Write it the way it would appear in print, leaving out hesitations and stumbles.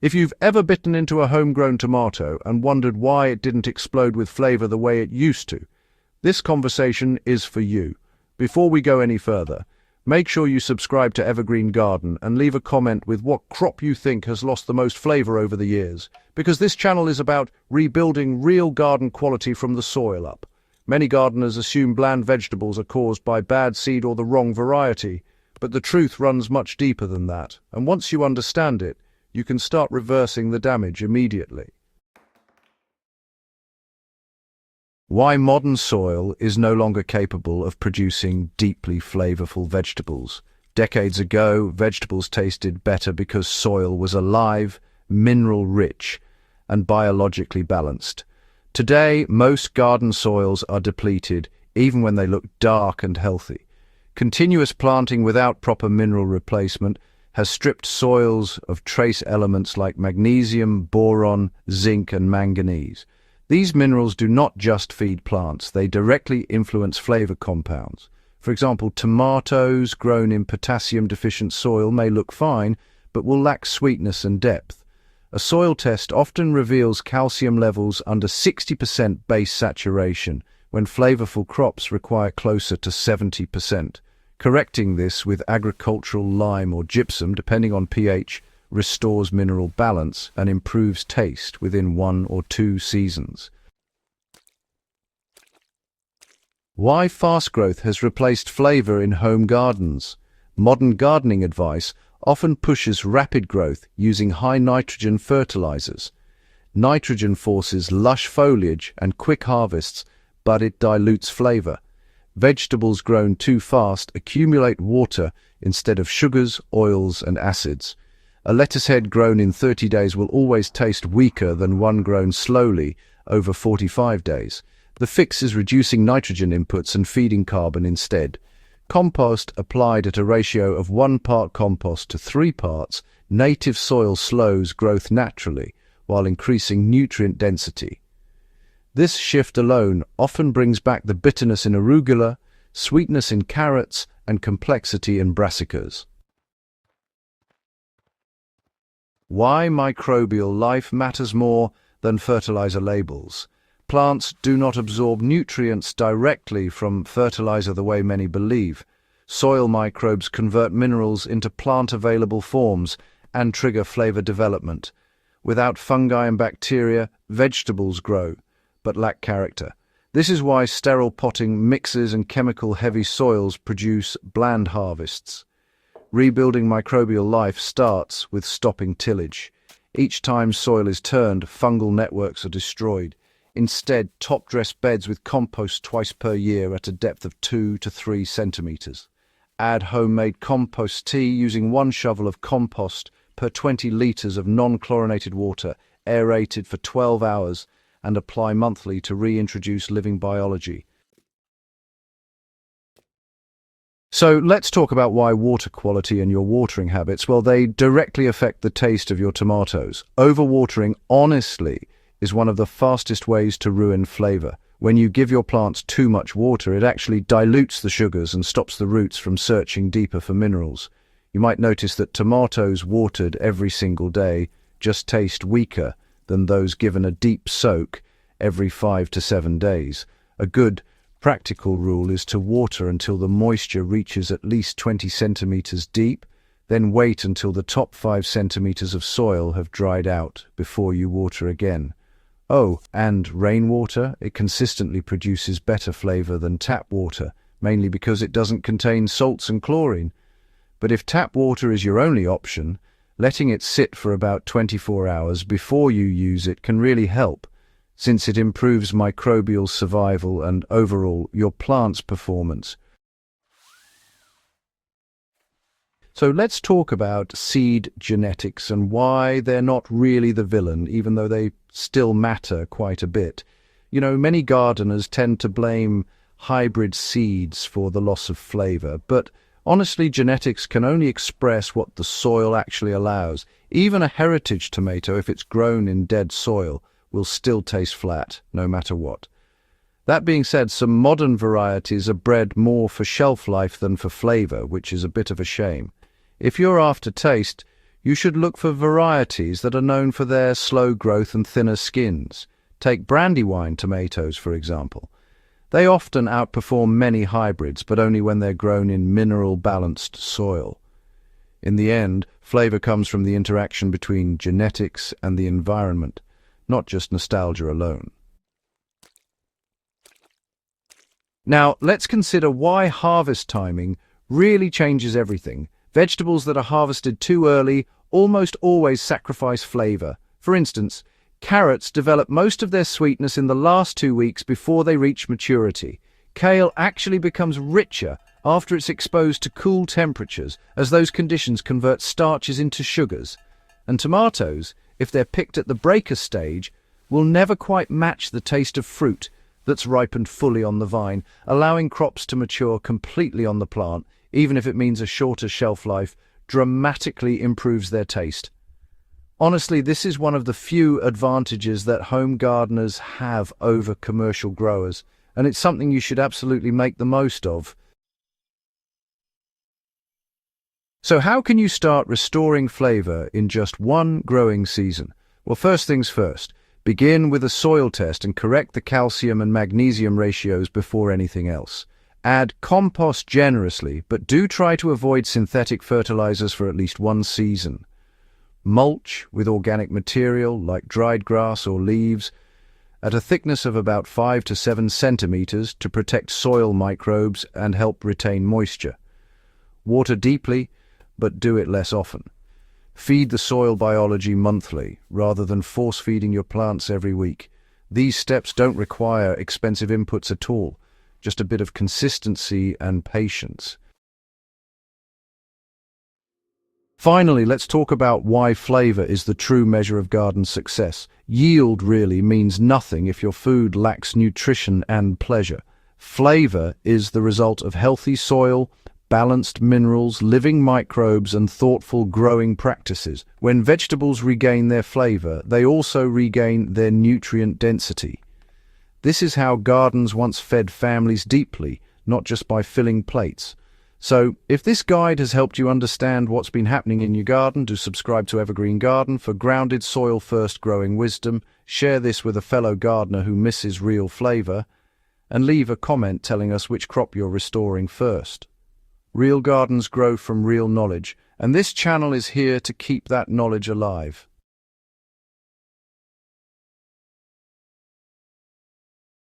If you've ever bitten into a homegrown tomato and wondered why it didn't explode with flavor the way it used to, this conversation is for you. Before we go any further, make sure you subscribe to Evergreen Garden and leave a comment with what crop you think has lost the most flavor over the years, because this channel is about rebuilding real garden quality from the soil up. Many gardeners assume bland vegetables are caused by bad seed or the wrong variety, but the truth runs much deeper than that, and once you understand it, you can start reversing the damage immediately. Why modern soil is no longer capable of producing deeply flavorful vegetables. Decades ago, vegetables tasted better because soil was alive, mineral-rich, and biologically balanced. Today, most garden soils are depleted, even when they look dark and healthy. Continuous planting without proper mineral replacement has stripped soils of trace elements like magnesium, boron, zinc, and manganese. These minerals do not just feed plants, they directly influence flavor compounds. For example, tomatoes grown in potassium-deficient soil may look fine, but will lack sweetness and depth. A soil test often reveals calcium levels under 60% base saturation, when flavorful crops require closer to 70%. Correcting this with agricultural lime or gypsum, depending on pH, restores mineral balance and improves taste within 1 or 2 seasons. Why fast growth has replaced flavor in home gardens? Modern gardening advice often pushes rapid growth using high nitrogen fertilizers. Nitrogen forces lush foliage and quick harvests, but it dilutes flavor. Vegetables grown too fast accumulate water instead of sugars, oils, and acids. A lettuce head grown in 30 days will always taste weaker than one grown slowly over 45 days. The fix is reducing nitrogen inputs and feeding carbon instead. Compost applied at a ratio of 1 part compost to 3 parts, native soil slows growth naturally while increasing nutrient density. This shift alone often brings back the bitterness in arugula, sweetness in carrots, and complexity in brassicas. Why microbial life matters more than fertilizer labels. Plants do not absorb nutrients directly from fertilizer the way many believe. Soil microbes convert minerals into plant-available forms and trigger flavor development. Without fungi and bacteria, vegetables grow, but lack character. This is why sterile potting mixes and chemical-heavy soils produce bland harvests. Rebuilding microbial life starts with stopping tillage. Each time soil is turned, fungal networks are destroyed. Instead, top-dress beds with compost twice per year at a depth of 2 to 3 centimeters. Add homemade compost tea using 1 shovel of compost per 20 liters of non-chlorinated water, aerated for 12 hours, and apply monthly to reintroduce living biology. So let's talk about why water quality and your watering habits. Well, they directly affect the taste of your tomatoes. Overwatering, honestly, is one of the fastest ways to ruin flavor. When you give your plants too much water, it actually dilutes the sugars and stops the roots from searching deeper for minerals. You might notice that tomatoes watered every single day just taste weaker than those given a deep soak every 5 to 7 days. A good, practical rule is to water until the moisture reaches at least 20 centimeters deep, then wait until the top 5 centimeters of soil have dried out before you water again. Oh, and rainwater, it consistently produces better flavor than tap water, mainly because it doesn't contain salts and chlorine. But if tap water is your only option, letting it sit for about 24 hours before you use it can really help, since it improves microbial survival and overall your plant's performance. So let's talk about seed genetics and why they're not really the villain, even though they still matter quite a bit. You know, many gardeners tend to blame hybrid seeds for the loss of flavor, but honestly, genetics can only express what the soil actually allows. Even a heritage tomato, if it's grown in dead soil, will still taste flat, no matter what. That being said, some modern varieties are bred more for shelf life than for flavor, which is a bit of a shame. If you're after taste, You should look for varieties that are known for their slow growth and thinner skins. Take Brandywine tomatoes, for example. They often outperform many hybrids, but only when they're grown in mineral-balanced soil. In the end, flavor comes from the interaction between genetics and the environment, not just nostalgia alone. Now, let's consider why harvest timing really changes everything. Vegetables that are harvested too early almost always sacrifice flavor. For instance, carrots develop most of their sweetness in the last 2 weeks before they reach maturity. Kale actually becomes richer after it's exposed to cool temperatures, as those conditions convert starches into sugars. And tomatoes, if they're picked at the breaker stage, will never quite match the taste of fruit that's ripened fully on the vine. Allowing crops to mature completely on the plant, even if it means a shorter shelf life, dramatically improves their taste. Honestly, this is one of the few advantages that home gardeners have over commercial growers, and it's something you should absolutely make the most of. So how can you start restoring flavor in just one growing season? Well, first things first, begin with a soil test and correct the calcium and magnesium ratios before anything else. Add compost generously, but do try to avoid synthetic fertilizers for at least one season. Mulch with organic material like dried grass or leaves at a thickness of about 5 to 7 centimeters to protect soil microbes and help retain moisture. Water deeply, but do it less often. Feed the soil biology monthly, rather than force-feeding your plants every week. These steps don't require expensive inputs at all, just a bit of consistency and patience. Finally, let's talk about why flavor is the true measure of garden success. Yield really means nothing if your food lacks nutrition and pleasure. Flavor is the result of healthy soil, balanced minerals, living microbes, and thoughtful growing practices. When vegetables regain their flavor, they also regain their nutrient density. This is how gardens once fed families deeply, not just by filling plates. So, if this guide has helped you understand what's been happening in your garden, do subscribe to Evergreen Garden for grounded soil-first growing wisdom, share this with a fellow gardener who misses real flavor, and leave a comment telling us which crop you're restoring first. Real gardens grow from real knowledge, and this channel is here to keep that knowledge alive.